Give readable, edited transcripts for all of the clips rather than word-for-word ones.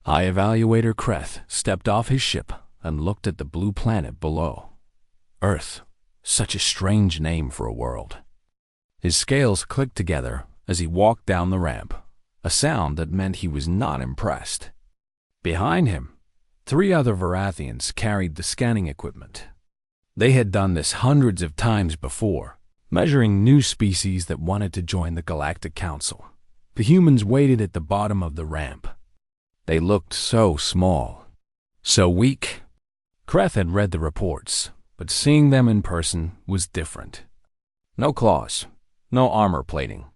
High Evaluator Kreth stepped off his ship and looked at the blue planet below. Earth, such a strange name for a world. His scales clicked together as he walked down the ramp, a sound that meant he was not impressed. Behind him, 3 other Varathians carried the scanning equipment. They had done this hundreds of times before, measuring new species that wanted to join the Galactic Council. The humans waited at the bottom of the ramp. They looked so small, so weak. Kreth had read the reports, but seeing them in person was different. No claws, no armor plating,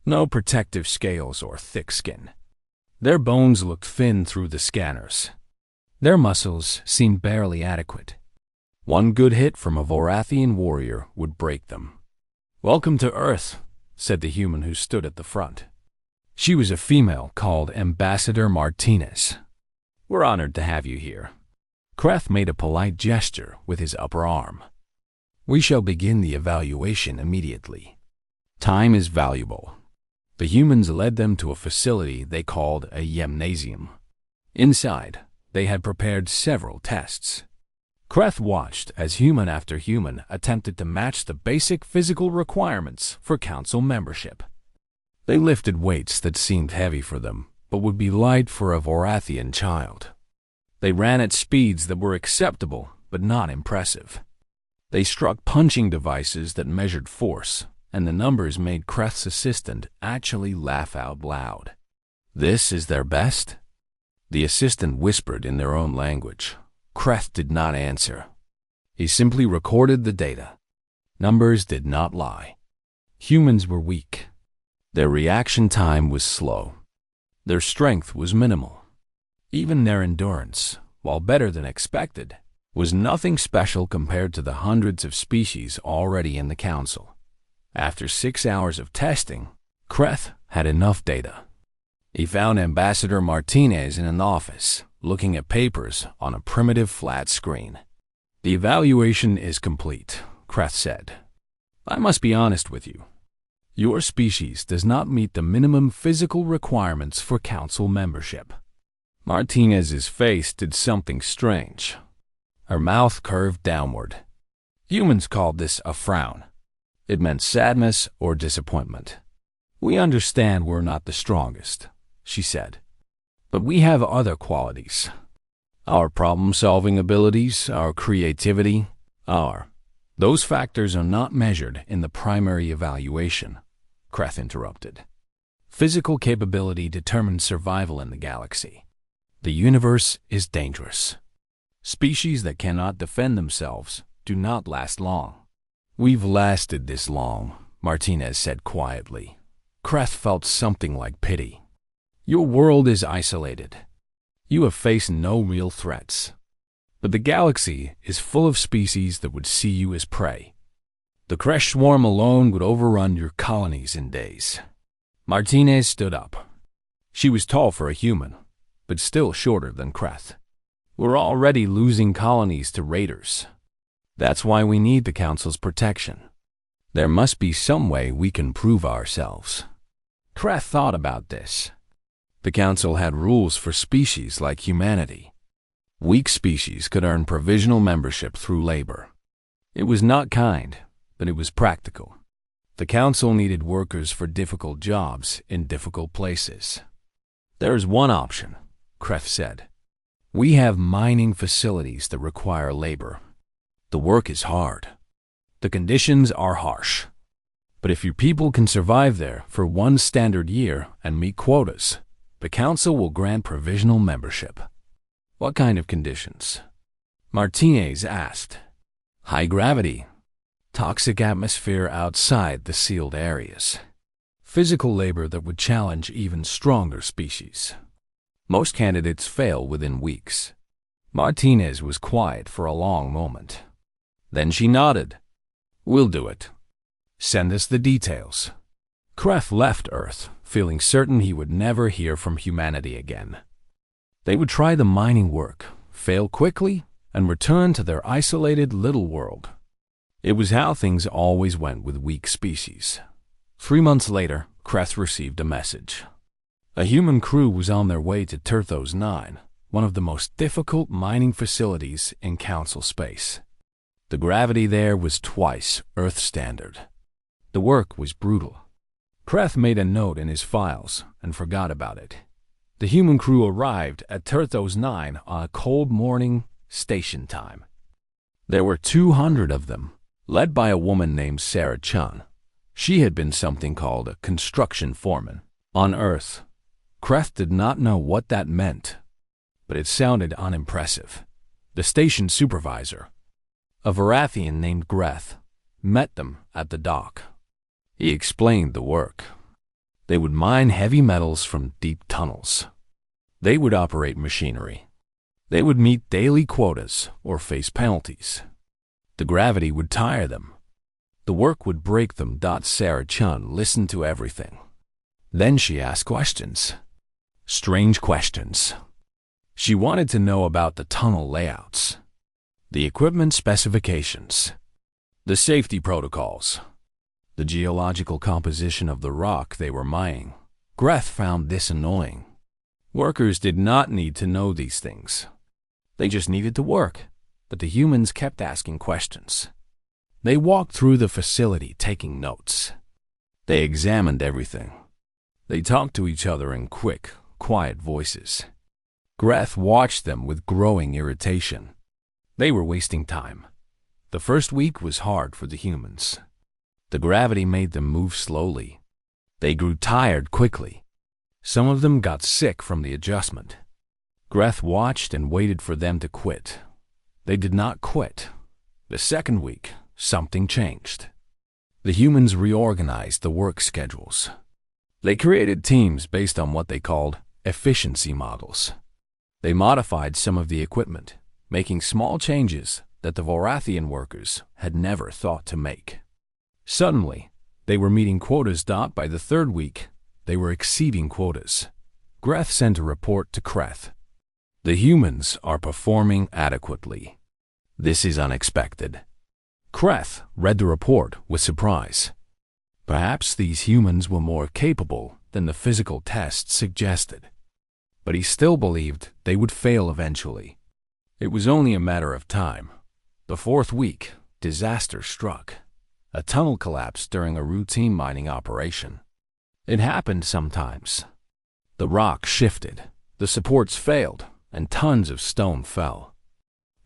no protective scales or thick skin. Their bones looked thin through the scanners. Their muscles seemed barely adequate. One good hit from a Varathian warrior would break them. "Welcome to Earth," said the human who stood at the front. She was a female called Ambassador Martinez. "We're honored to have you here." Kreth made a polite gesture with his upper arm. "We shall begin the evaluation immediately. Time is valuable." The humans led them to a facility they called a gymnasium. Inside, they had prepared several tests. Kreth watched as human after human attempted to match the basic physical requirements for council membership. They lifted weights that seemed heavy for them, but would be light for a Varathian child. They ran at speeds that were acceptable, but not impressive. They struck punching devices that measured force, and the numbers made Kreth's assistant actually laugh out loud. "This is their best?" The assistant whispered in their own language. Kreth did not answer. He simply recorded the data. Numbers did not lie. Humans were weak. Their reaction time was slow. Their strength was minimal. Even their endurance, while better than expected, was nothing special compared to the hundreds of species already in the council. After 6 hours of testing, Kreth had enough data. He found Ambassador Martinez in an office, looking at papers on a primitive flat screen. "The evaluation is complete," Kreth said. "I must be honest with you. Your species does not meet the minimum physical requirements for council membership." Martinez's face did something strange. Her mouth curved downward. Humans called this a frown. It meant sadness or disappointment. "We understand we're not the strongest," she said. "But we have other qualities. Our problem-solving abilities, our creativity, those factors are not measured in the primary evaluation," Kreth interrupted. "Physical capability determines survival in the galaxy. The universe is dangerous. Species that cannot defend themselves do not last long." "We've lasted this long," Martinez said quietly. Kreth felt something like pity. "Your world is isolated. You have faced no real threats. But the galaxy is full of species that would see you as prey. The Kresh swarm alone would overrun your colonies in days." Martinez stood up. She was tall for a human, but still shorter than Kreth. "We're already losing colonies to raiders. That's why we need the Council's protection. There must be some way we can prove ourselves." Kreth thought about this. The Council had rules for species like humanity. Weak species could earn provisional membership through labor. It was not kind, but it was practical. The Council needed workers for difficult jobs in difficult places. "There is one option," Kreth said. "We have mining facilities that require labor. The work is hard. The conditions are harsh. But if your people can survive there for 1 standard year and meet quotas, the Council will grant provisional membership." "What kind of conditions?" Martinez asked. "High gravity. Toxic atmosphere outside the sealed areas. Physical labor that would challenge even stronger species. Most candidates fail within weeks." Martinez was quiet for a long moment. Then she nodded. "We'll do it. Send us the details." Kreth left Earth, feeling certain he would never hear from humanity again. They would try the mining work, fail quickly, and return to their isolated little world. It was how things always went with weak species. 3 months later, Kreth received a message. A human crew was on their way to Turthos 9, one of the most difficult mining facilities in Council space. The gravity there was twice Earth standard. The work was brutal. Kreth made a note in his files and forgot about it. The human crew arrived at Turthos 9 on a cold morning, station time. There were 200 of them, led by a woman named Sarah Chun. She had been something called a construction foreman on Earth. Kreth did not know what that meant, but it sounded unimpressive. The station supervisor, a Varathian named Greth, met them at the dock. He explained the work. They would mine heavy metals from deep tunnels. They would operate machinery. They would meet daily quotas or face penalties. The gravity would tire them. The work would break them. Sarah Chun listened to everything. Then she asked questions. Strange questions. She wanted to know about the tunnel layouts, the equipment specifications, the safety protocols, the geological composition of the rock they were mining. Greth found this annoying. Workers did not need to know these things. They just needed to work, but the humans kept asking questions. They walked through the facility taking notes. They examined everything. They talked to each other in quick, quiet voices. Greth watched them with growing irritation. They were wasting time. The first week was hard for the humans. The gravity made them move slowly. They grew tired quickly. Some of them got sick from the adjustment. Greth watched and waited for them to quit. They did not quit. The second week, something changed. The humans reorganized the work schedules. They created teams based on what they called efficiency models. They modified some of the equipment, making small changes that the Varathian workers had never thought to make. Suddenly, they were meeting quotas. By the third week, they were exceeding quotas. Greth sent a report to Kreth. The humans are performing adequately. This is unexpected. Kreth read the report with surprise. Perhaps these humans were more capable than the physical tests suggested. But he still believed they would fail eventually. It was only a matter of time. The fourth week, disaster struck. A tunnel collapsed during a routine mining operation. It happened sometimes. The rock shifted, the supports failed, and tons of stone fell.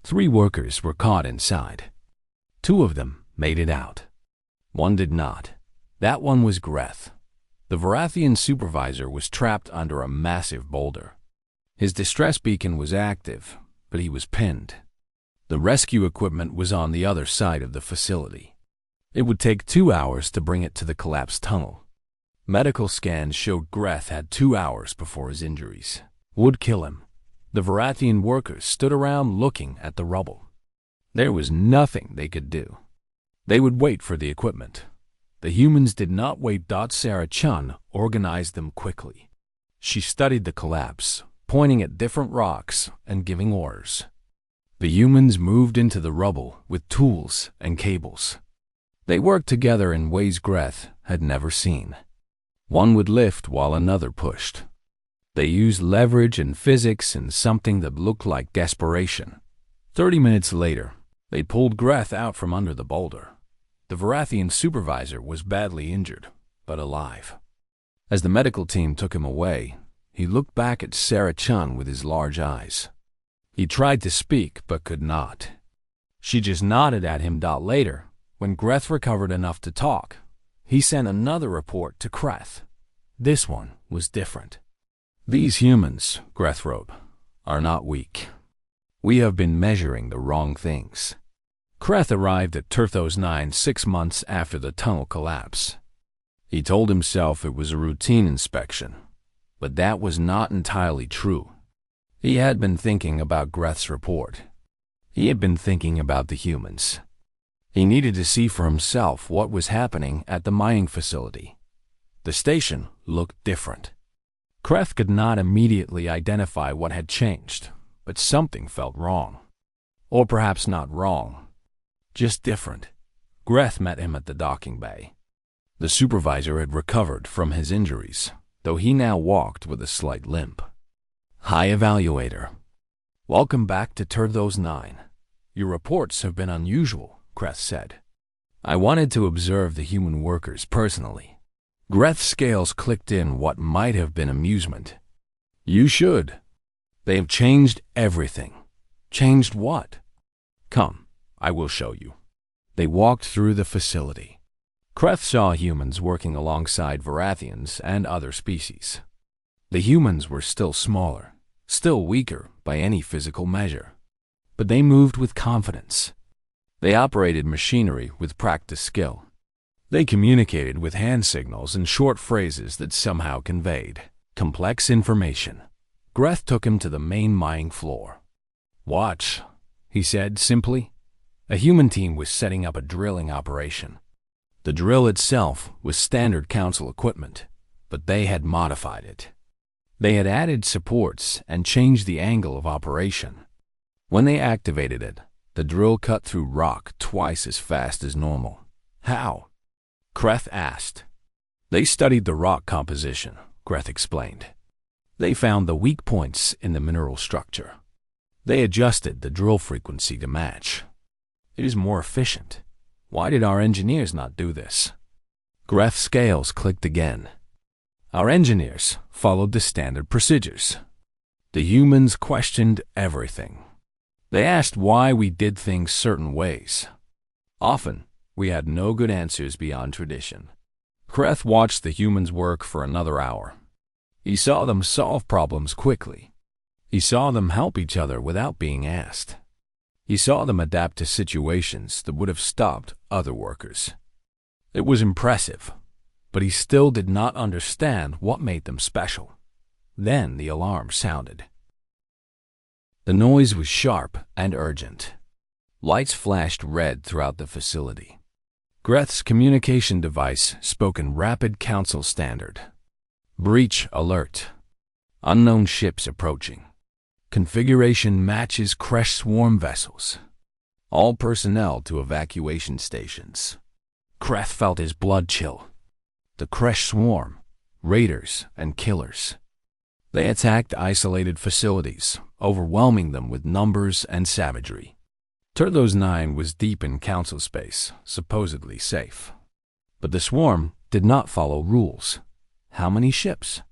3 workers were caught inside. 2 of them made it out. 1 did not. That one was Greth. The Varathian supervisor was trapped under a massive boulder. His distress beacon was active, but he was pinned. The rescue equipment was on the other side of the facility. It would take 2 hours to bring it to the collapsed tunnel. Medical scans showed Greth had 2 hours before his injuries would kill him. The Varathian workers stood around looking at the rubble. There was nothing they could do. They would wait for the equipment. The humans did not wait. Sarah Chun organized them quickly. She studied the collapse, pointing at different rocks and giving orders. The humans moved into the rubble with tools and cables. They worked together in ways Greth had never seen. One would lift while another pushed. They used leverage and physics in something that looked like desperation. 30 minutes later, they pulled Greth out from under the boulder. The Varathian supervisor was badly injured, but alive. As the medical team took him away, he looked back at Sarah Chun with his large eyes. He tried to speak, but could not. She just nodded at him. Later, when Greth recovered enough to talk, he sent another report to Kreth. This one was different. These humans, Greth wrote, are not weak. We have been measuring the wrong things. Kreth arrived at Turthos 9 6 months after the tunnel collapse. He told himself it was a routine inspection, but that was not entirely true. He had been thinking about Greth's report. He had been thinking about the humans. He needed to see for himself what was happening at the mining facility. The station looked different. Kreth could not immediately identify what had changed, but something felt wrong. Or perhaps not wrong, just different. Greth met him at the docking bay. The supervisor had recovered from his injuries. though he now walked with a slight limp. "Hi, Evaluator. Welcome back to Turthos 9. Your reports have been unusual," Greth said. "I wanted to observe the human workers personally." Greth's scales clicked in what might have been amusement. "You should. They have changed everything." "Changed what?" "Come, I will show you." They walked through the facility. Greth saw humans working alongside Varathians and other species. The humans were still smaller, still weaker by any physical measure, but they moved with confidence. They operated machinery with practiced skill. They communicated with hand signals and short phrases that somehow conveyed complex information. Greth took him to the main mining floor. "Watch," he said simply. A human team was setting up a drilling operation. The drill itself was standard council equipment, but they had modified it. They had added supports and changed the angle of operation. When they activated it, the drill cut through rock twice as fast as normal. "How?" Greth asked. "They studied the rock composition," Greth explained. "They found the weak points in the mineral structure. They adjusted the drill frequency to match. It is more efficient. Why did our engineers not do this?" Greth's scales clicked again. "Our engineers followed the standard procedures. The humans questioned everything. They asked why we did things certain ways. Often, we had no good answers beyond tradition." Greth watched the humans work for another hour. He saw them solve problems quickly. He saw them help each other without being asked. He saw them adapt to situations that would have stopped other workers. It was impressive, but he still did not understand what made them special. Then the alarm sounded. The noise was sharp and urgent. Lights flashed red throughout the facility. Greth's communication device spoke in rapid council standard. "Breach alert. Unknown ships approaching. Configuration matches Kresh swarm vessels. All personnel to evacuation stations." Greth felt his blood chill. The Kresh swarm, raiders and killers. They attacked isolated facilities, overwhelming them with numbers and savagery. Turthos 9 was deep in council space, supposedly safe. But the swarm did not follow rules. How many ships?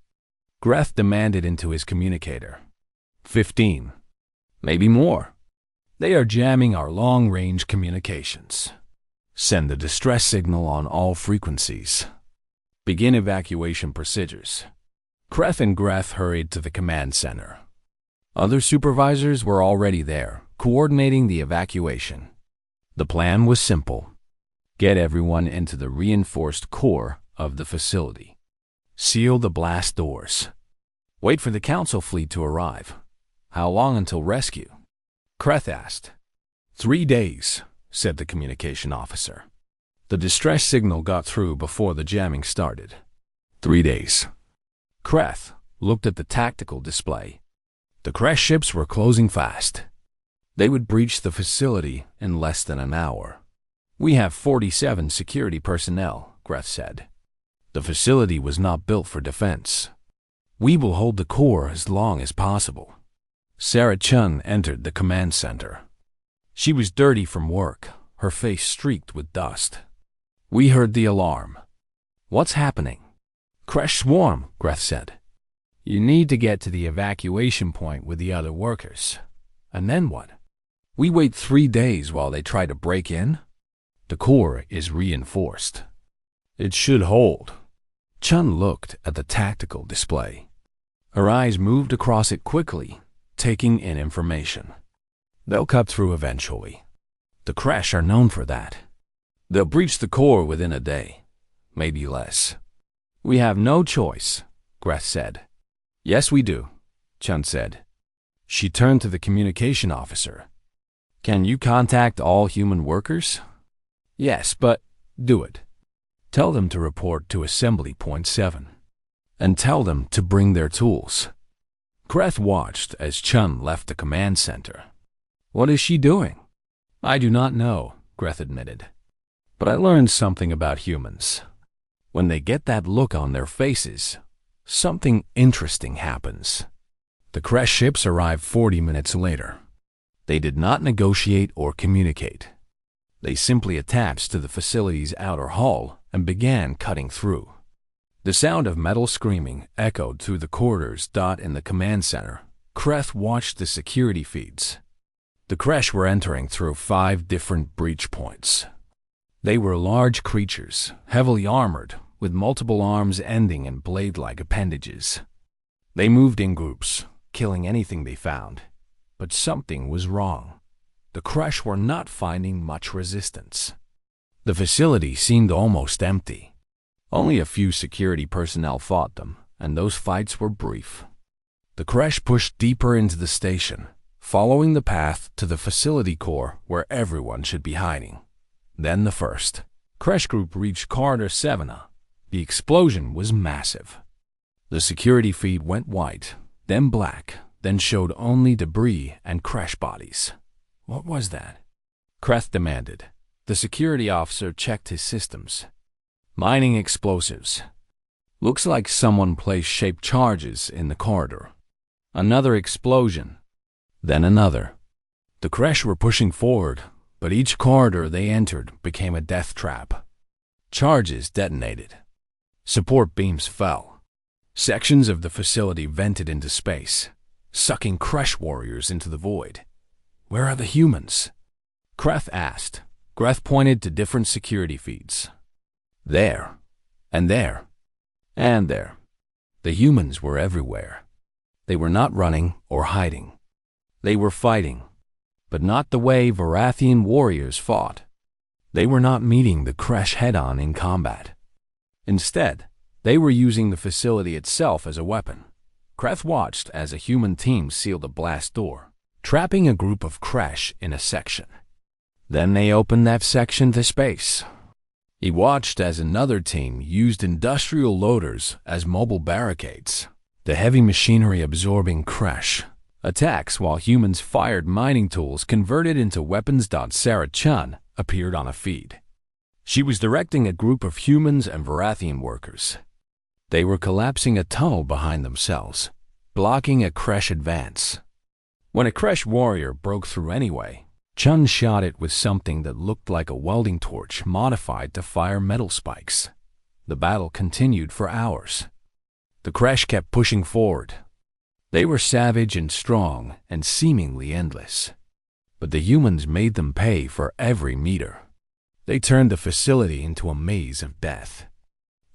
Greth demanded into his communicator. 15. Maybe more. They are jamming our long-range communications. Send the distress signal on all frequencies. Begin evacuation procedures. Greth and Greth hurried to the command center. Other supervisors were already there, coordinating the evacuation. The plan was simple. Get everyone into the reinforced core of the facility. Seal the blast doors. Wait for the council fleet to arrive. How long until rescue? Greth asked. 3 days, said the communication officer. The distress signal got through before the jamming started. 3 days. Greth looked at the tactical display. The Kresh ships were closing fast. They would breach the facility in less than an hour. We have 47 security personnel, Greth said. The facility was not built for defense. We will hold the core as long as possible. Sarah Chun entered the command center. She was dirty from work, her face streaked with dust. We heard the alarm. What's happening? Kresh swarm, Greth said. You need to get to the evacuation point with the other workers. And then what? We wait 3 days while they try to break in? The core is reinforced. It should hold. Chun looked at the tactical display. Her eyes moved across it quickly, taking in information. They'll cut through eventually. The Kresh are known for that. They'll breach the core within a day, maybe less. We have no choice, Greth said. Yes, we do, Chun said. She turned to the communication officer. Can you contact all human workers? Yes, but do it. Tell them to report to Assembly Point 7. And tell them to bring their tools. Greth watched as Chun left the command center. What is she doing? I do not know, Greth admitted. But I learned something about humans. When they get that look on their faces, something interesting happens. The crash ships arrived 40 minutes later. They did not negotiate or communicate. They simply attached to the facility's outer hull and began cutting through. The sound of metal screaming echoed through the corridors. In the command center, Kreth watched the security feeds. The crash were entering through 5 different breach points. They were large creatures, heavily armored, with multiple arms ending in blade-like appendages. They moved in groups, killing anything they found. But something was wrong. The crash were not finding much resistance. The facility seemed almost empty. Only a few security personnel fought them, and those fights were brief. The crash pushed deeper into the station, following the path to the facility core where everyone should be hiding. Then the first crash group reached Corridor 7. The explosion was massive. The security feed went white, then black, then showed only debris and crash bodies. What was that? Kreth demanded. The security officer checked his systems. Mining explosives. Looks like someone placed shaped charges in the corridor. Another explosion. Then another. The crash were pushing forward, but each corridor they entered became a death trap. Charges detonated. Support beams fell. Sections of the facility vented into space, sucking crash warriors into the void. Where are the humans? Kreth asked. Kreth pointed to different security feeds. There, and there, and there. The humans were everywhere. They were not running or hiding. They were fighting, but not the way Varathian warriors fought. They were not meeting the crash head-on in combat. Instead, they were using the facility itself as a weapon. Kreth watched as a human team sealed a blast door, trapping a group of crash in a section. Then they opened that section to space. He watched as another team used industrial loaders as mobile barricades, the heavy machinery absorbing crash attacks while humans fired mining tools converted into weapons. Sarah Chun appeared on a feed. She was directing a group of humans and Varathian workers. They were collapsing a tunnel behind themselves, blocking a crash advance. When a crash warrior broke through anyway, Chun shot it with something that looked like a welding torch modified to fire metal spikes. The battle continued for hours. The crash kept pushing forward. They were savage and strong and seemingly endless. But the humans made them pay for every meter. They turned the facility into a maze of death.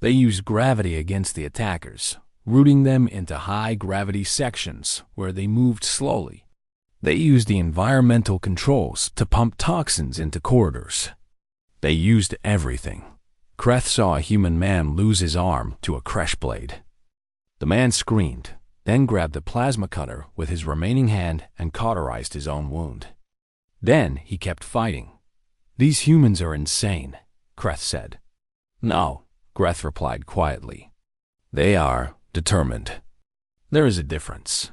They used gravity against the attackers, rooting them into high-gravity sections where they moved slowly. They used the environmental controls to pump toxins into corridors. They used everything. Kreth saw a human man lose his arm to a crash blade. The man screamed, then grabbed a plasma cutter with his remaining hand and cauterized his own wound. Then he kept fighting. These humans are insane, Kreth said. No, Kreth replied quietly. They are determined. There is a difference.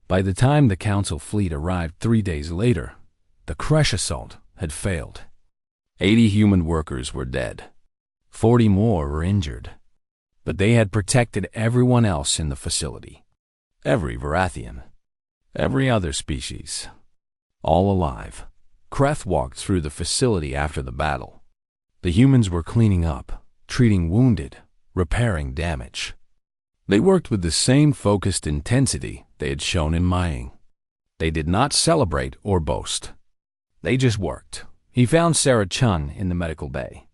By the time the Council fleet arrived 3 days later, the crash assault had failed. 80 human workers were dead. 40 more were injured. But they had protected everyone else in the facility. Every Varathian. Every other species. All alive. Kreth walked through the facility after the battle. The humans were cleaning up, treating wounded, repairing damage. They worked with the same focused intensity they had shown in mining. They did not celebrate or boast. They just worked. He found Sarah Chun in the medical bay.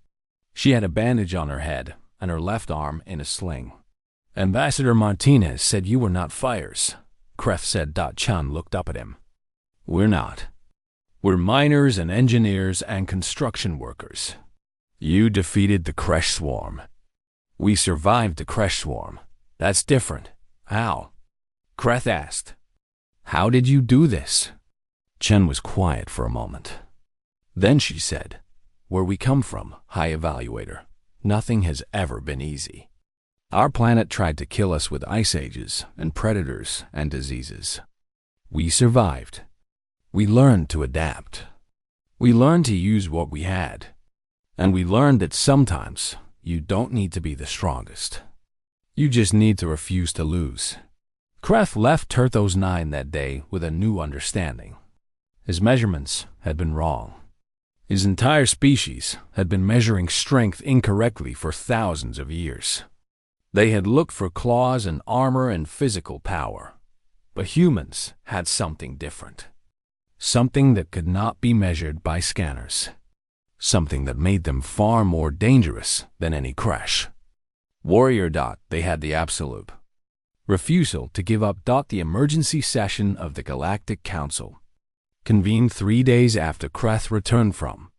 She had a bandage on her head and her left arm in a sling. Ambassador Martinez said you were not fires, Kreth said. Chun looked up at him. We're not. We're miners and engineers and construction workers. You defeated the crash swarm. We survived the crash swarm. That's different. How? Kreth asked. How did you do this? Chen was quiet for a moment. Then she said, Where we come from, High Evaluator, nothing has ever been easy. Our planet tried to kill us with ice ages and predators and diseases. We survived. We learned to adapt. We learned to use what we had. And we learned that sometimes you don't need to be the strongest. You just need to refuse to lose. Kreth left Turthos 9 that day with a new understanding. His measurements had been wrong. His entire species had been measuring strength incorrectly for thousands of years. They had looked for claws and armor and physical power. But humans had something different. Something that could not be measured by scanners. Something that made them far more dangerous than any crash. Warrior. They had the absolute refusal to give up. The emergency session of the Galactic Council convened 3 days after Kreth returned from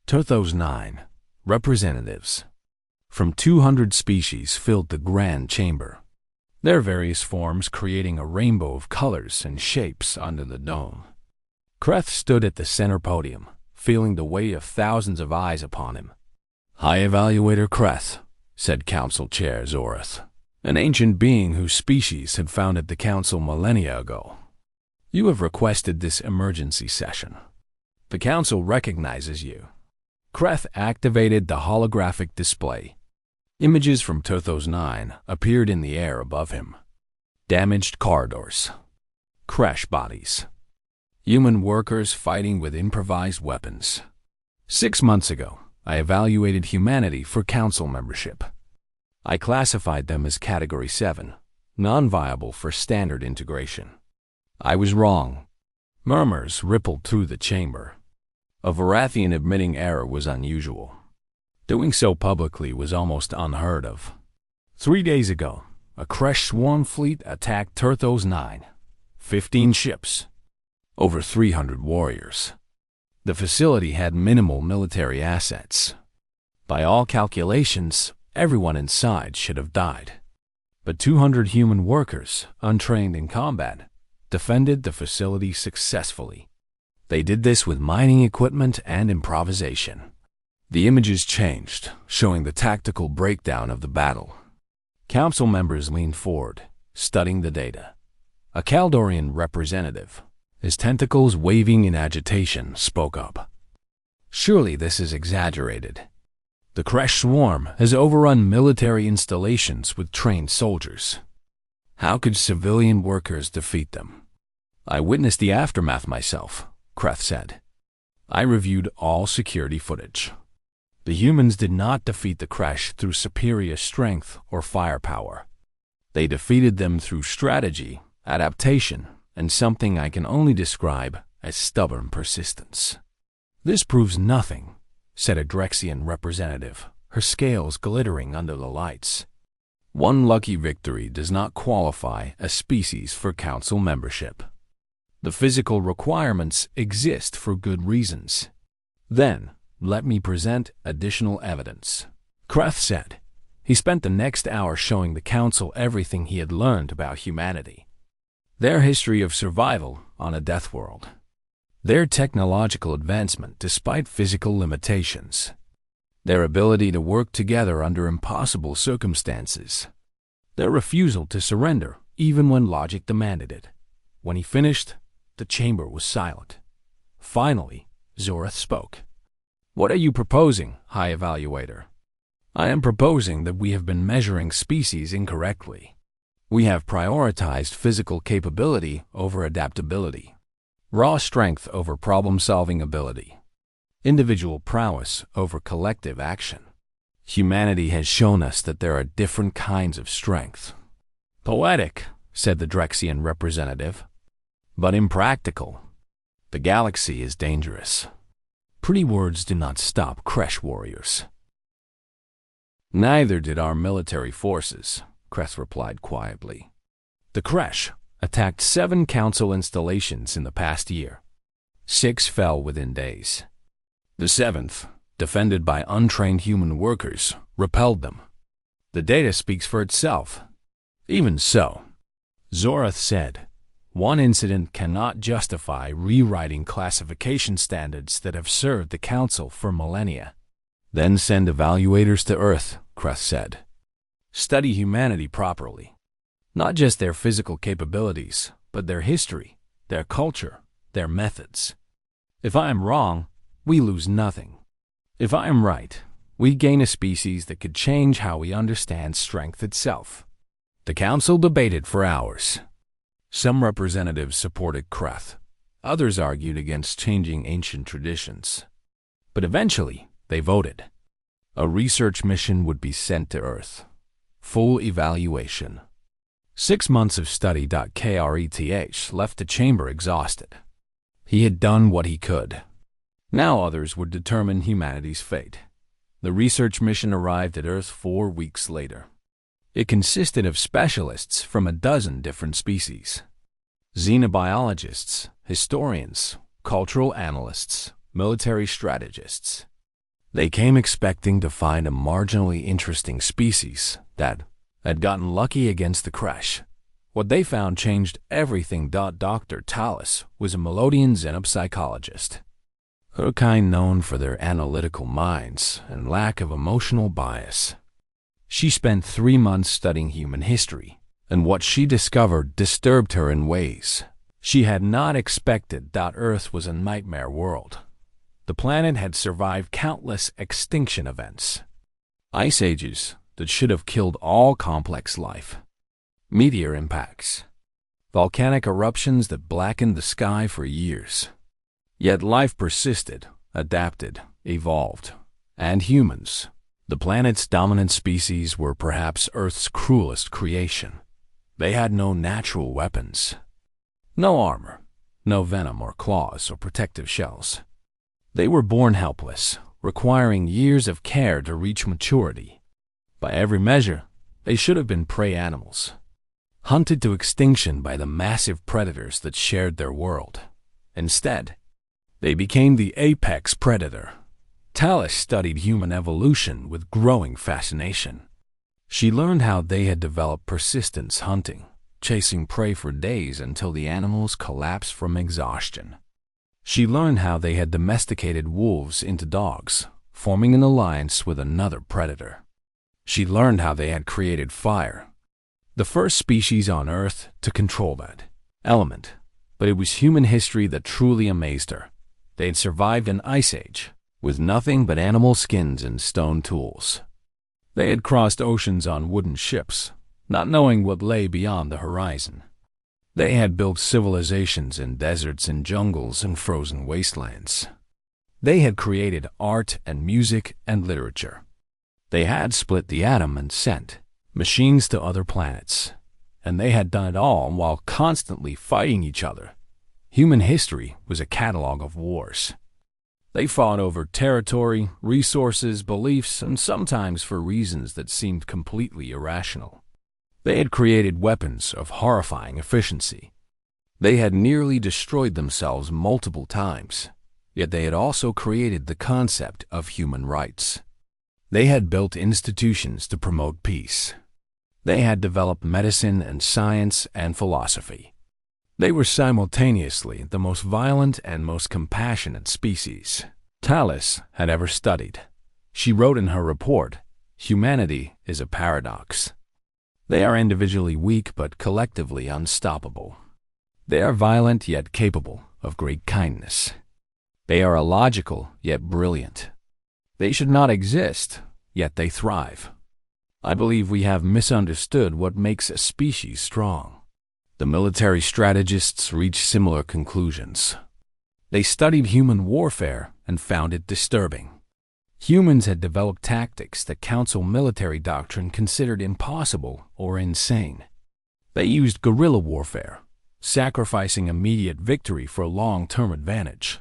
Turthos 9. Representatives from 200 species filled the grand chamber, their various forms creating a rainbow of colors and shapes under the dome. Kreth stood at the center podium, feeling the weight of thousands of eyes upon him. High Evaluator Kreth, said Council Chair Zorath, an ancient being whose species had founded the Council millennia ago. You have requested this emergency session. The Council recognizes you. Kreth activated the holographic display. Images from Turthos 9 appeared in the air above him. Damaged corridors. Crash bodies. Human workers fighting with improvised weapons. 6 months ago, I evaluated humanity for Council membership. I classified them as Category 7, non-viable for standard integration. I was wrong. Murmurs rippled through the chamber. A Varathian admitting error was unusual. Doing so publicly was almost unheard of. 3 days ago, a Kresh swarm fleet attacked Turthos 9. 15 ships. Over 300 warriors. The facility had minimal military assets. By all calculations, everyone inside should have died. But 200 human workers, untrained in combat, defended the facility successfully. They did this with mining equipment and improvisation. The images changed, showing the tactical breakdown of the battle. Council members leaned forward, studying the data. A Kaldorian representative, his tentacles waving in agitation, spoke up. Surely this is exaggerated. The Kresh swarm has overrun military installations with trained soldiers. How could civilian workers defeat them? I witnessed the aftermath myself, Kreth said. I reviewed all security footage. The humans did not defeat the Kresh through superior strength or firepower. They defeated them through strategy, adaptation, and something I can only describe as stubborn persistence. This proves nothing, said a Drexian representative, her scales glittering under the lights. One lucky victory does not qualify a species for council membership. The physical requirements exist for good reasons. Then, let me present additional evidence. Kreth said. He spent the next hour showing the council everything he had learned about humanity. Their history of survival on a death world. Their technological advancement despite physical limitations. Their ability to work together under impossible circumstances. Their refusal to surrender even when logic demanded it. When he finished, the chamber was silent. Finally, Zorath spoke. What are you proposing, High Evaluator? I am proposing that we have been measuring species incorrectly. We have prioritized physical capability over adaptability. Raw strength over problem-solving ability. Individual prowess over collective action. Humanity has shown us that there are different kinds of strength. Poetic, said the Drexian representative, but impractical. The galaxy is dangerous. Pretty words do not stop Kresh warriors. Neither did our military forces, Kreth replied quietly. The Kresh attacked 7 council installations in the past year. 6 fell within days. The 7th, defended by untrained human workers, repelled them. The data speaks for itself. Even so, Zorath said, one incident cannot justify rewriting classification standards that have served the Council for millennia. Then send evaluators to Earth, Kreth said. Study humanity properly. Not just their physical capabilities, but their history, their culture, their methods. If I am wrong, we lose nothing. If I am right, we gain a species that could change how we understand strength itself. The council debated for hours. Some representatives supported Kreth. Others argued against changing ancient traditions. But eventually, they voted. A research mission would be sent to Earth. Full evaluation. 6 months of study. Kreth left the chamber exhausted. He had done what he could. Now others would determine humanity's fate. The research mission arrived at Earth 4 weeks later. It consisted of specialists from a dozen different species. Xenobiologists, historians, cultural analysts, military strategists. They came expecting to find a marginally interesting species that had gotten lucky against the crash. What they found changed everything. Dr. Tallis was a Melodian xenopsychologist. Her kind known for their analytical minds and lack of emotional bias. She spent 3 months studying human history, and what she discovered disturbed her in ways she had not expected. Earth was a nightmare world. The planet had survived countless extinction events. Ice ages that should have killed all complex life. Meteor impacts. Volcanic eruptions that blackened the sky for years. Yet life persisted, adapted, evolved. And humans, the planet's dominant species, were perhaps Earth's cruelest creation. They had no natural weapons. No armor, no venom or claws or protective shells. They were born helpless, requiring years of care to reach maturity. By every measure, they should have been prey animals, hunted to extinction by the massive predators that shared their world. Instead, they became the apex predator. Tallis studied human evolution with growing fascination. She learned how they had developed persistence hunting, chasing prey for days until the animals collapsed from exhaustion. She learned how they had domesticated wolves into dogs, forming an alliance with another predator. She learned how they had created fire, the first species on Earth to control that element. But it was human history that truly amazed her. They had survived an ice age, with nothing but animal skins and stone tools. They had crossed oceans on wooden ships, not knowing what lay beyond the horizon. They had built civilizations in deserts and jungles and frozen wastelands. They had created art and music and literature. They had split the atom and sent machines to other planets. And they had done it all while constantly fighting each other. Human history was a catalog of wars. They fought over territory, resources, beliefs, and sometimes for reasons that seemed completely irrational. They had created weapons of horrifying efficiency. They had nearly destroyed themselves multiple times, yet they had also created the concept of human rights. They had built institutions to promote peace. They had developed medicine and science and philosophy. They were simultaneously the most violent and most compassionate species Tallis had ever studied. She wrote in her report, "Humanity is a paradox. They are individually weak but collectively unstoppable. They are violent yet capable of great kindness. They are illogical yet brilliant. They should not exist, yet they thrive. I believe we have misunderstood what makes a species strong." The military strategists reached similar conclusions. They studied human warfare and found it disturbing. Humans had developed tactics that council military doctrine considered impossible or insane. They used guerrilla warfare, sacrificing immediate victory for long-term advantage.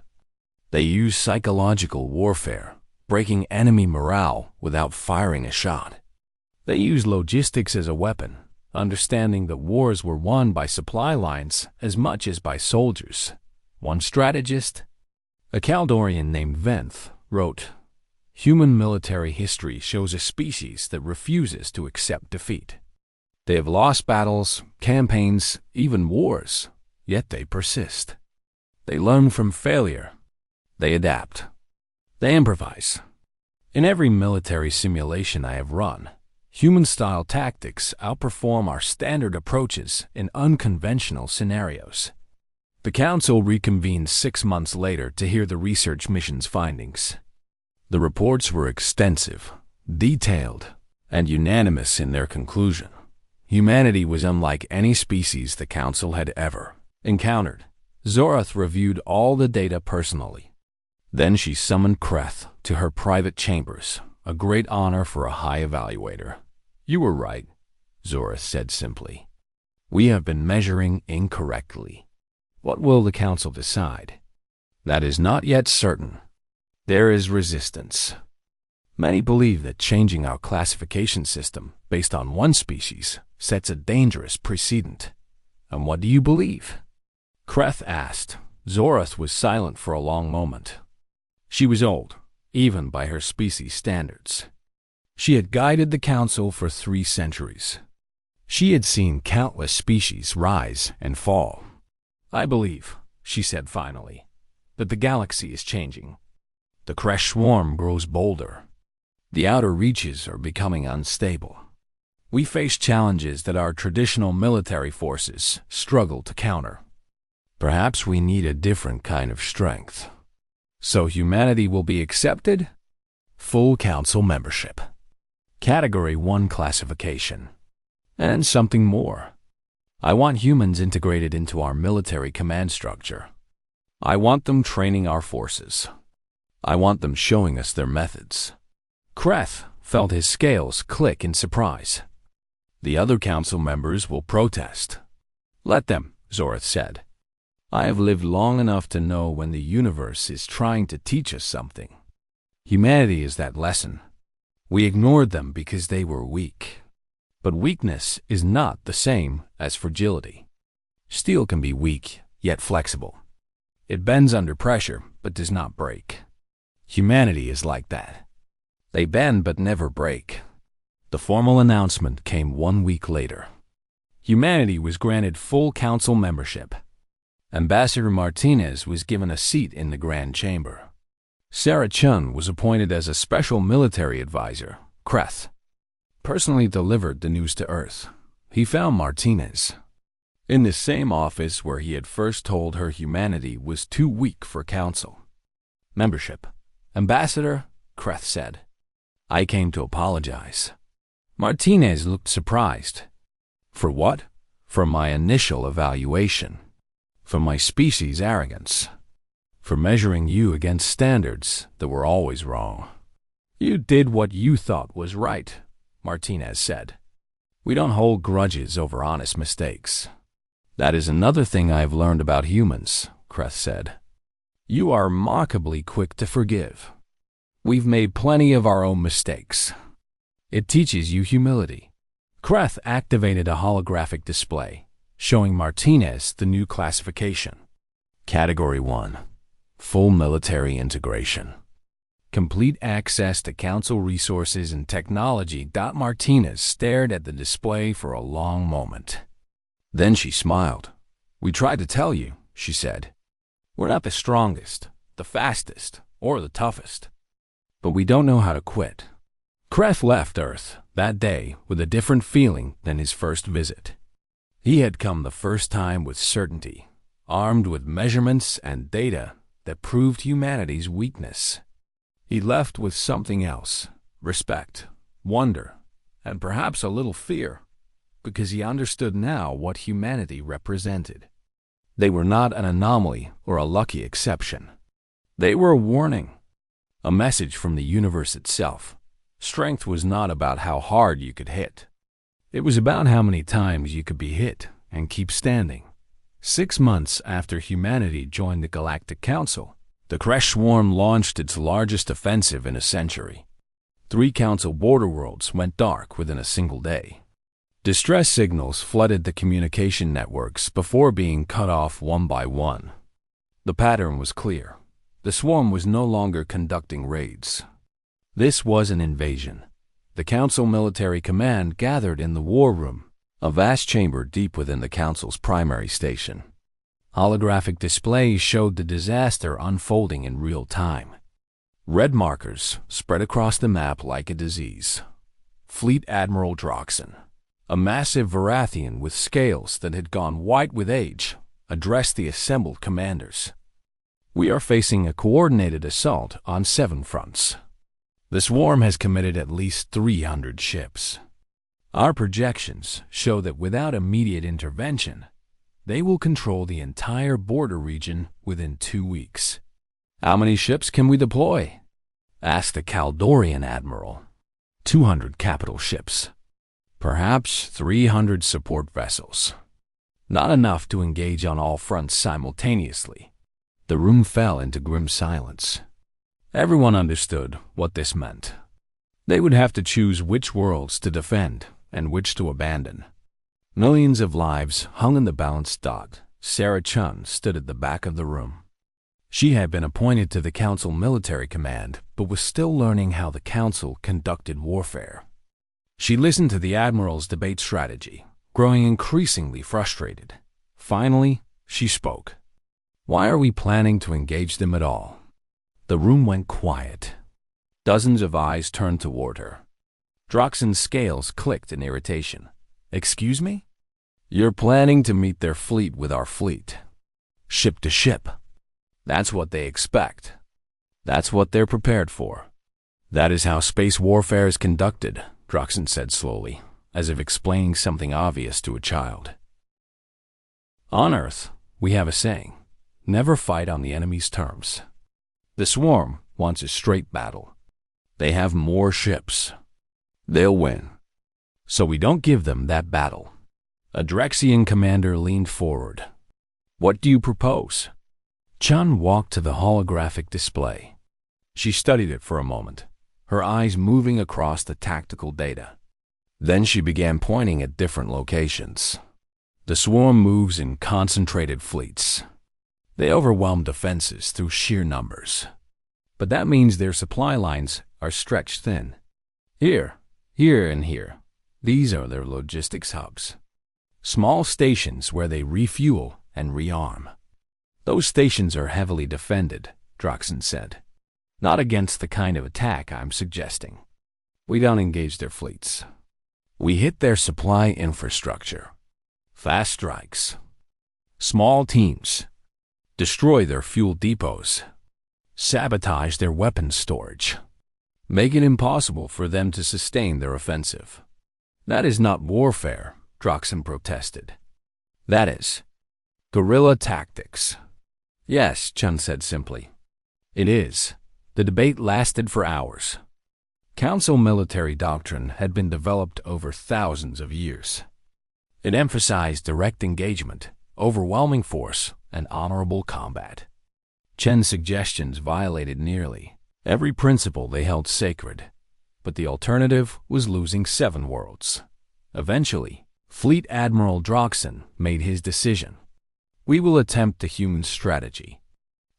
They used psychological warfare, breaking enemy morale without firing a shot. They used logistics as a weapon, understanding that wars were won by supply lines as much as by soldiers. One strategist, a Caldorian named Venth, wrote, "Human military history shows a species that refuses to accept defeat. They have lost battles, campaigns, even wars, yet they persist. They learn from failure. They adapt. They improvise. In every military simulation I have run, human-style tactics outperform our standard approaches in unconventional scenarios." The council reconvened 6 months later to hear the research mission's findings. The reports were extensive, detailed, and unanimous in their conclusion. Humanity was unlike any species the Council had ever encountered. Zorath reviewed all the data personally. Then she summoned Kreth to her private chambers, a great honor for a high evaluator. "You were right," Zorath said simply. "We have been measuring incorrectly. What will the Council decide?" "That is not yet certain. There is resistance. Many believe that changing our classification system based on one species sets a dangerous precedent." "And what do you believe?" Kreth asked. Zorath was silent for a long moment. She was old, even by her species' standards. She had guided the Council for 3 centuries. She had seen countless species rise and fall. "I believe," she said finally, "that the galaxy is changing. The Kresh swarm grows bolder. The outer reaches are becoming unstable. We face challenges that our traditional military forces struggle to counter. Perhaps we need a different kind of strength. So humanity will be accepted? Full Council membership. Category 1 classification. And something more. I want humans integrated into our military command structure. I want them training our forces. I want them showing us their methods." Kreth felt his scales click in surprise. "The other Council members will protest." "Let them," Zorath said. "I have lived long enough to know when the universe is trying to teach us something. Humanity is that lesson. We ignored them because they were weak. But weakness is not the same as fragility. Steel can be weak, yet flexible. It bends under pressure, but does not break. Humanity is like that. They bend but never break." The formal announcement came 1 week later. Humanity was granted full Council membership. Ambassador Martinez was given a seat in the Grand Chamber. Sarah Chun was appointed as a special military advisor. Kreth personally delivered the news to Earth. He found Martinez in the same office where he had first told her humanity was too weak for Council membership. "Ambassador," Kreth said, "I came to apologize." Martinez looked surprised. "For what?" "For my initial evaluation. For my species' arrogance. For measuring you against standards that were always wrong." "You did what you thought was right," Martinez said. "We don't hold grudges over honest mistakes." "That is another thing I have learned about humans," Kreth said. "You are remarkably quick to forgive. We've made plenty of our own mistakes. It teaches you humility." Kreth activated a holographic display, showing Martinez the new classification. Category 1. Full military integration. Complete access to Council resources and technology. Martinez stared at the display for a long moment. Then she smiled. "We tried to tell you," she said. "We're not the strongest, the fastest, or the toughest. But we don't know how to quit." Kreth left Earth that day with a different feeling than his first visit. He had come the first time with certainty, armed with measurements and data that proved humanity's weakness. He left with something else: respect, wonder, and perhaps a little fear, because he understood now what humanity represented. They were not an anomaly or a lucky exception. They were a warning, a message from the universe itself. Strength was not about how hard you could hit. It was about how many times you could be hit and keep standing. 6 months after humanity joined the Galactic Council, the Kresh Swarm launched its largest offensive in a century. 3 Council border worlds went dark within a single day. Distress signals flooded the communication networks before being cut off one by one. The pattern was clear. The swarm was no longer conducting raids. This was an invasion. The Council Military Command gathered in the War Room, a vast chamber deep within the Council's primary station. Holographic displays showed the disaster unfolding in real time. Red markers spread across the map like a disease. Fleet Admiral Droxen, a massive Varathian with scales that had gone white with age, addressed the assembled commanders. "We are facing a coordinated assault on 7 fronts. The swarm has committed at least 300 ships. Our projections show that without immediate intervention, they will control the entire border region within 2 weeks. How many ships can we deploy? Asked the Caldorian admiral. 200 capital ships. Perhaps 300 support vessels. Not enough to engage on all fronts simultaneously. The room fell into grim silence. Everyone understood what this meant. They would have to choose which worlds to defend and which to abandon. Millions of lives hung in the balance. Sarah Chun stood at the back of the room. She had been appointed to the Council Military Command, but was still learning how the Council conducted warfare. She listened to the Admiral's debate strategy, growing increasingly frustrated. Finally, she spoke. Why are we planning to engage them at all? The room went quiet. Dozens of eyes turned toward her. Droxen's scales clicked in irritation. Excuse me? You're planning to meet their fleet with our fleet. Ship to ship. That's what they expect. That's what they're prepared for. That is how space warfare is conducted, Droxen said slowly, as if explaining something obvious to a child. On Earth, we have a saying, never fight on the enemy's terms. The Swarm wants a straight battle. They have more ships. They'll win. So we don't give them that battle. A Drexian commander leaned forward. What do you propose? Chun walked to the holographic display. She studied it for a moment, her eyes moving across the tactical data. Then she began pointing at different locations. The Swarm moves in concentrated fleets. They overwhelm defenses through sheer numbers. But that means their supply lines are stretched thin. Here, and here. These are their logistics hubs. Small stations where they refuel and rearm. Those stations are heavily defended, Droxen said. Not against the kind of attack I'm suggesting. We don't engage their fleets. We hit their supply infrastructure. Fast strikes. Small teams. Destroy their fuel depots. Sabotage their weapons storage. Make it impossible for them to sustain their offensive. That is not warfare, Droxen protested. That is guerrilla tactics. Yes, Chun said simply. It is. The debate lasted for hours. Council military doctrine had been developed over thousands of years. It emphasized direct engagement, overwhelming force, and honorable combat. Chen's suggestions violated nearly every principle they held sacred, but the alternative was losing 7 worlds. Eventually, Fleet Admiral Droxen made his decision. We will attempt the human strategy,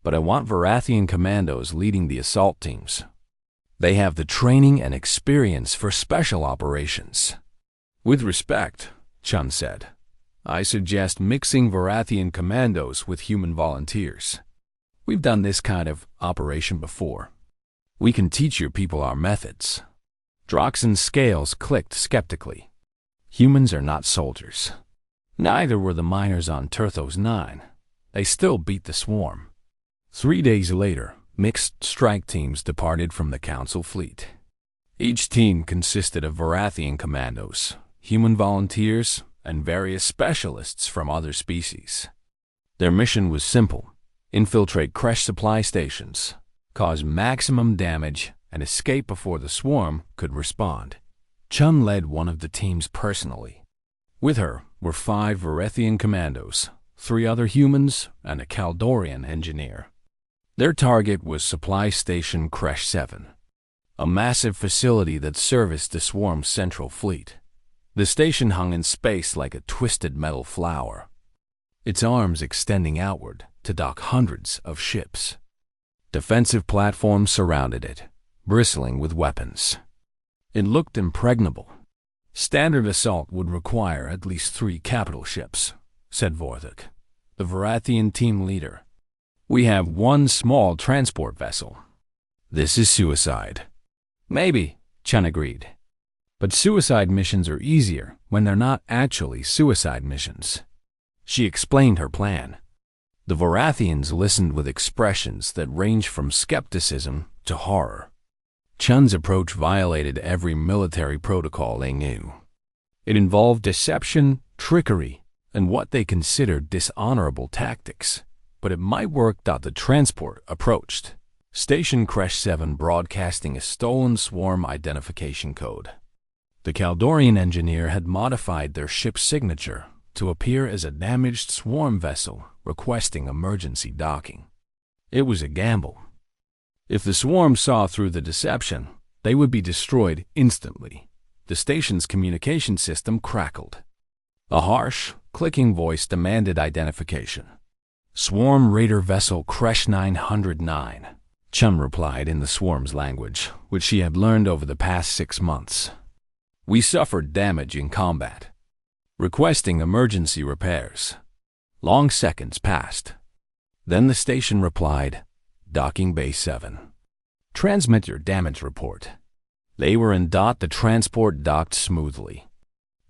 but I want Varathian commandos leading the assault teams. They have the training and experience for special operations. With respect, Chun said, I suggest mixing Varathian commandos with human volunteers. We've done this kind of operation before. We can teach your people our methods. Droxen's scales clicked skeptically. Humans are not soldiers. Neither were the miners on Turthos 9. They still beat the Swarm. 3 days later, mixed strike teams departed from the Council fleet. Each team consisted of Varathian commandos, human volunteers, and various specialists from other species. Their mission was simple: infiltrate Kresh supply stations, cause maximum damage, and escape before the Swarm could respond. Chun led one of the teams personally. With her were 5 Varathian commandos, 3 other humans, and a Caldorian engineer. Their target was Supply Station Kresh 7, a massive facility that serviced the Swarm's central fleet. The station hung in space like a twisted metal flower, its arms extending outward to dock hundreds of ships. Defensive platforms surrounded it, bristling with weapons. It looked impregnable. Standard assault would require at least 3 capital ships, said Vorthik, the Varathian team leader. We have 1 small transport vessel. This is suicide. Maybe, Chun agreed. But suicide missions are easier when they're not actually suicide missions. She explained her plan. The Varathians listened with expressions that ranged from skepticism to horror. Chun's approach violated every military protocol they knew. It involved deception, trickery, and what they considered dishonorable tactics. But it might work. The transport approached. Station Crash 7 broadcasting a stolen swarm identification code. The Caldorian engineer had modified their ship's signature to appear as a damaged swarm vessel requesting emergency docking. It was a gamble. If the swarm saw through the deception, they would be destroyed instantly. The station's communication system crackled. A harsh, clicking voice demanded identification. "Swarm Raider Vessel Crash 909. Chun replied in the swarm's language, which she had learned over the past 6 months. "We suffered damage in combat. Requesting emergency repairs." Long seconds passed. Then the station replied, "Docking Bay 7. Transmit your damage report." They were in. The transport docked smoothly.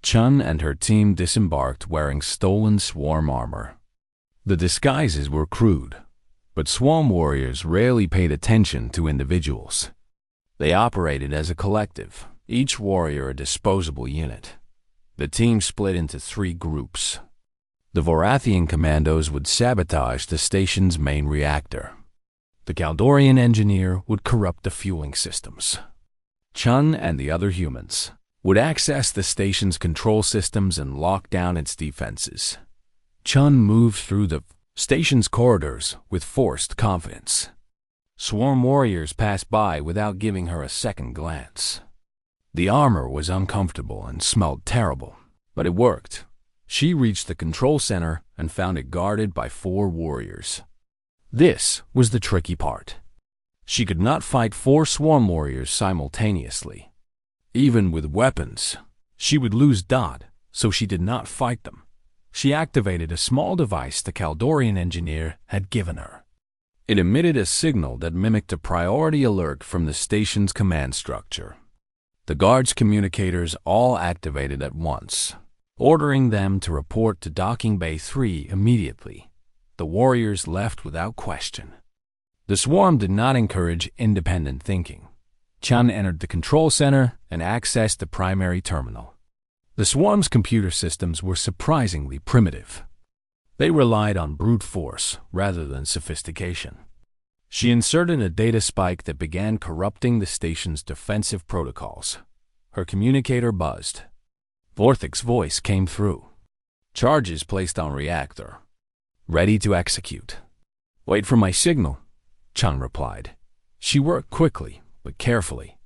Chun and her team disembarked wearing stolen swarm armor. The disguises were crude, but swarm warriors rarely paid attention to individuals. They operated as a collective, each warrior a disposable unit. The team split into 3 groups. The Vorathian commandos would sabotage the station's main reactor. The Caldorian engineer would corrupt the fueling systems. Chun and the other humans would access the station's control systems and lock down its defenses. Chun moved through the station's corridors with forced confidence. Swarm warriors passed by without giving her a second glance. The armor was uncomfortable and smelled terrible, but it worked. She reached the control center and found it guarded by 4 warriors. This was the tricky part. She could not fight 4 swarm warriors simultaneously. Even with weapons, she would lose Dodd, so she did not fight them. She activated a small device the Caldorian engineer had given her. It emitted a signal that mimicked a priority alert from the station's command structure. The guards' communicators all activated at once, ordering them to report to Docking Bay 3 immediately. The warriors left without question. The swarm did not encourage independent thinking. Chun entered the control center and accessed the primary terminal. The swarm's computer systems were surprisingly primitive. They relied on brute force rather than sophistication. She inserted a data spike that began corrupting the station's defensive protocols. Her communicator buzzed. Vorthic's voice came through. "Charges placed on reactor. Ready to execute." "Wait for my signal," Chun replied. She worked quickly, but carefully.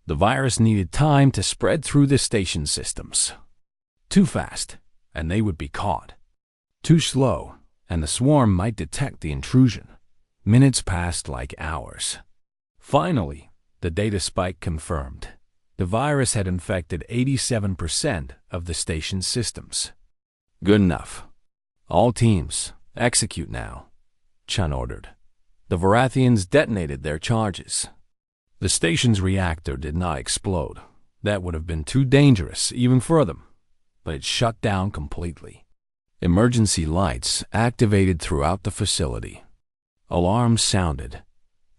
The virus needed time to spread through the station systems. Too fast, and they would be caught. Too slow, and the swarm might detect the intrusion. Minutes passed like hours. Finally, the data spike confirmed. The virus had infected 87% of the station's systems. "Good enough. All teams, execute now," Chun ordered. The Vorathians detonated their charges. The station's reactor did not explode. That would have been too dangerous even for them. But it shut down completely. Emergency lights activated throughout the facility. Alarms sounded.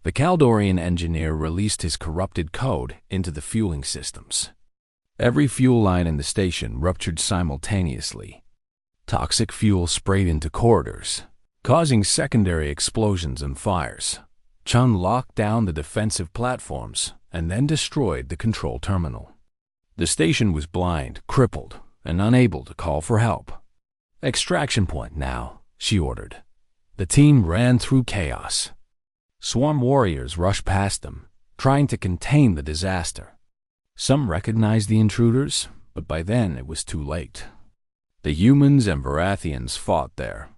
The Caldorian engineer released his corrupted code into the fueling systems. Every fuel line in the station ruptured simultaneously. Toxic fuel sprayed into corridors, causing secondary explosions and fires. Chun locked down the defensive platforms and then destroyed the control terminal. The station was blind, crippled, and unable to call for help. "Extraction point now," she ordered. The team ran through chaos. Swarm warriors rushed past them, trying to contain the disaster. Some recognized the intruders, but by then it was too late. The humans and Vorathians fought there,